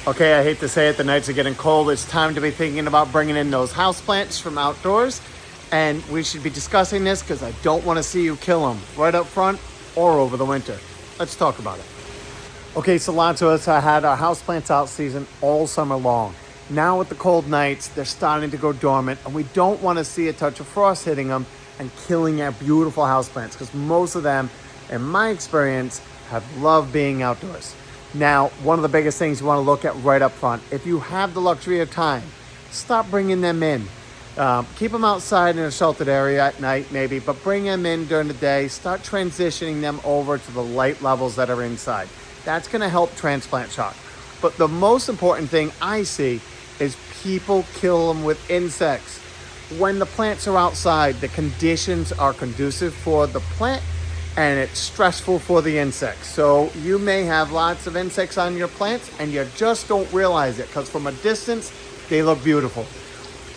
Okay, I hate to say it, the nights are getting cold. It's time to be thinking about bringing in those houseplants from outdoors. And we should be discussing this because I don't want to see you kill them right up front or over the winter. Let's talk about it. Okay, so lots of us have had our houseplants out season all summer long. Now with the cold nights, they're starting to go dormant and we don't want to see a touch of frost hitting them and killing our beautiful houseplants because most of them, in my experience, have loved being outdoors. Now, one of the biggest things you want to look at right up front, if you have the luxury of time, stop bringing them in. Keep them outside in a sheltered area at night maybe, but bring them in during the day. Start transitioning them over to the light levels that are inside. That's going to help transplant shock. But the most important thing I see is people kill them with insects. When the plants are outside, the conditions are conducive for the plant and it's stressful for the insects. So you may have lots of insects on your plants and you just don't realize it because from a distance, they look beautiful.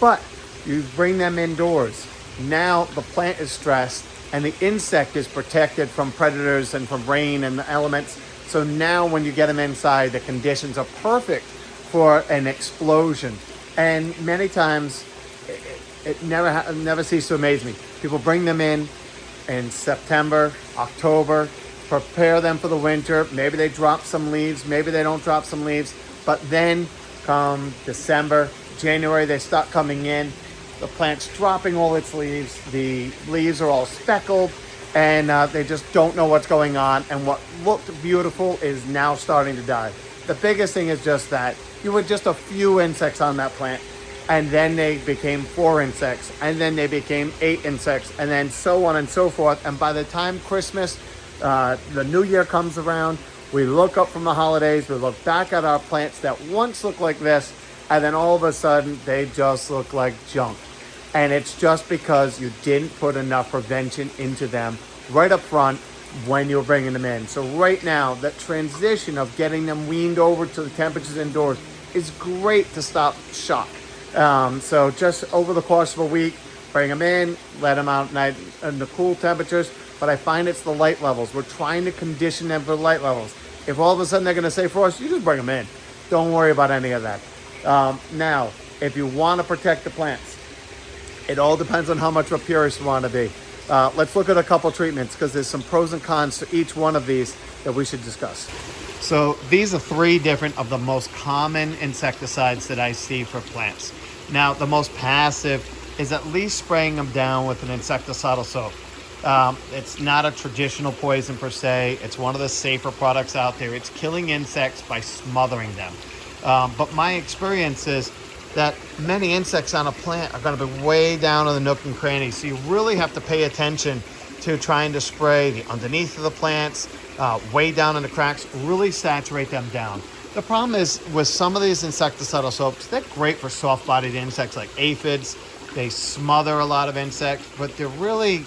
But you bring them indoors. Now the plant is stressed and the insect is protected from predators and from rain and the elements. So now when you get them inside, the conditions are perfect for an explosion. And many times, it never ceases to amaze me. People bring them in September, October, prepare them for the winter. Maybe they drop some leaves, maybe they don't drop some leaves, but then come December, January, they start coming in. The plant's dropping all its leaves. The leaves are all speckled and they just don't know what's going on. And what looked beautiful is now starting to die. The biggest thing is just that you were just a few insects on that plant. And then they became 4 insects, and then they became 8 insects, and then so on and so forth. And by the time Christmas, the new year comes around, we look up from the holidays, we look back at our plants that once looked like this, and then all of a sudden, they just look like junk. And it's just because you didn't put enough prevention into them right up front when you were bringing them in. So right now, that transition of getting them weaned over to the temperatures indoors is great to stop shock. So just over the course of a week, bring them in, let them out at night in the cool temperatures. But I find it's the light levels. We're trying to condition them for the light levels. If all of a sudden they're going to say frost, you just bring them in. Don't worry about any of that. Now, if you want to protect the plants, it all depends on how much of a purist you want to be. Let's look at a couple treatments because there's some pros and cons to each one of these that we should discuss. So these are 3 different of the most common insecticides that I see for plants. Now, the most passive is at least spraying them down with an insecticidal soap. It's not a traditional poison per se. It's one of the safer products out there. It's killing insects by smothering them. But my experience is that many insects on a plant are going to be way down in the nook and cranny. So you really have to pay attention to trying to spray the underneath of the plants, way down in the cracks, really saturate them down. The problem is with some of these insecticidal soaps, they're great for soft-bodied insects like aphids. They smother a lot of insects, but they're really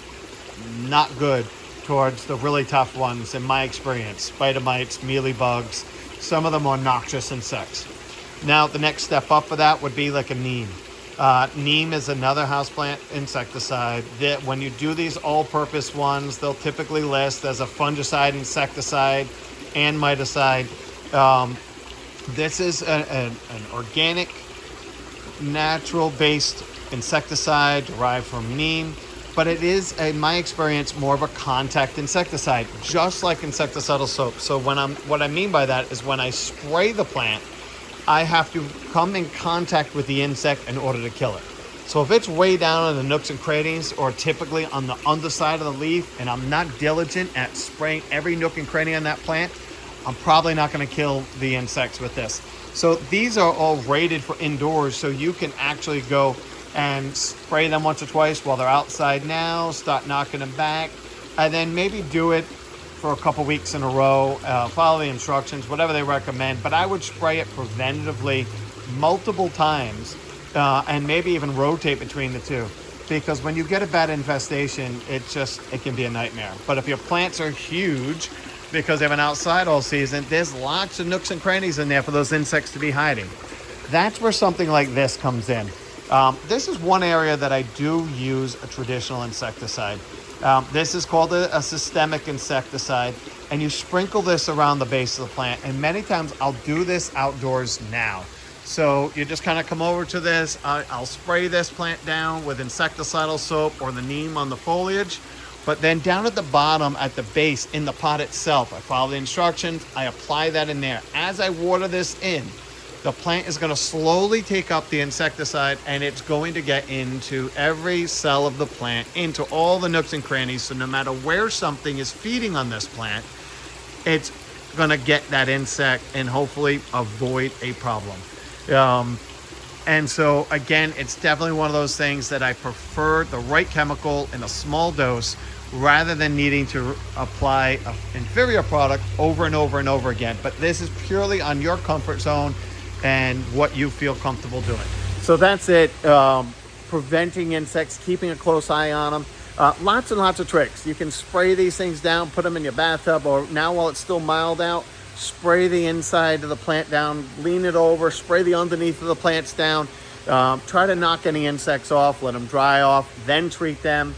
not good towards the really tough ones in my experience. Spider mites, mealybugs, some of the more noxious insects. Now, the next step up for that would be like a neem. Neem is another houseplant insecticide that when you do these all-purpose ones, they'll typically list as a fungicide, insecticide, and miticide. This is an organic, natural-based insecticide derived from neem, but it is, in my experience, more of a contact insecticide, just like insecticidal soap. So what I mean by that is when I spray the plant, I have to come in contact with the insect in order to kill it. So if it's way down in the nooks and crannies or typically on the underside of the leaf and I'm not diligent at spraying every nook and cranny on that plant, I'm probably not going to kill the insects with this. So these are all rated for indoors, so you can actually go and spray them once or twice while they're outside now, start knocking them back, and then maybe do it for a couple weeks in a row, follow the instructions, whatever they recommend. But I would spray it preventatively multiple times and maybe even rotate between the two. Because when you get a bad infestation, it can be a nightmare. But if your plants are huge, because they've been outside all season, there's lots of nooks and crannies in there for those insects to be hiding. That's where something like this comes in. This is one area that I do use a traditional insecticide. This is called a systemic insecticide. and you sprinkle this around the base of the plant. And many times I'll do this outdoors now. So you just kind of come over to this. I'll spray this plant down with insecticidal soap or the neem on the foliage. But then down at the bottom, at the base, in the pot itself, I follow the instructions. I apply that in there. As I water this in, the plant is going to slowly take up the insecticide, and it's going to get into every cell of the plant, into all the nooks and crannies. So no matter where something is feeding on this plant, it's going to get that insect and hopefully avoid a problem. And so again, it's definitely one of those things that I prefer the right chemical in a small dose rather than needing to apply an inferior product over and over and over again. But this is purely on your comfort zone and what you feel comfortable doing. So that's it. Preventing insects, keeping a close eye on them. Lots and lots of tricks. You can spray these things down, put them in your bathtub, or now while it's still mild out, spray the inside of the plant down, lean it over, spray the underneath of the plants down. Try to knock any insects off, let them dry off, then treat them.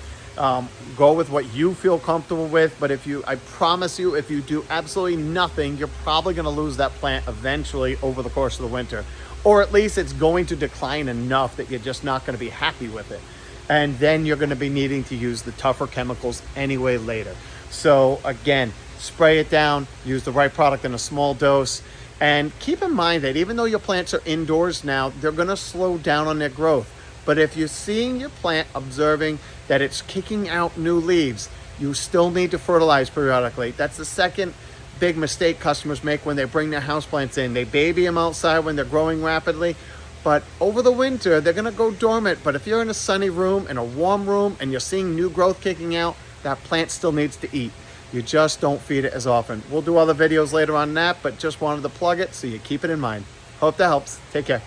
Go with what you feel comfortable with, but I promise you, if you do absolutely nothing, you're probably going to lose that plant eventually over the course of the winter. Or at least it's going to decline enough that you're just not going to be happy with it. And then you're going to be needing to use the tougher chemicals anyway later. So again, spray it down, use the right product in a small dose, and keep in mind that even though your plants are indoors now, they're going to slow down on their growth. But if you're seeing your plant, observing that it's kicking out new leaves, you still need to fertilize periodically. That's the second big mistake customers make when they bring their houseplants in. They baby them outside when they're growing rapidly, but over the winter, they're gonna go dormant. But if you're in a sunny room, in a warm room, and you're seeing new growth kicking out, that plant still needs to eat. You just don't feed it as often. We'll do other videos later on that, but just wanted to plug it so you keep it in mind. Hope that helps. Take care.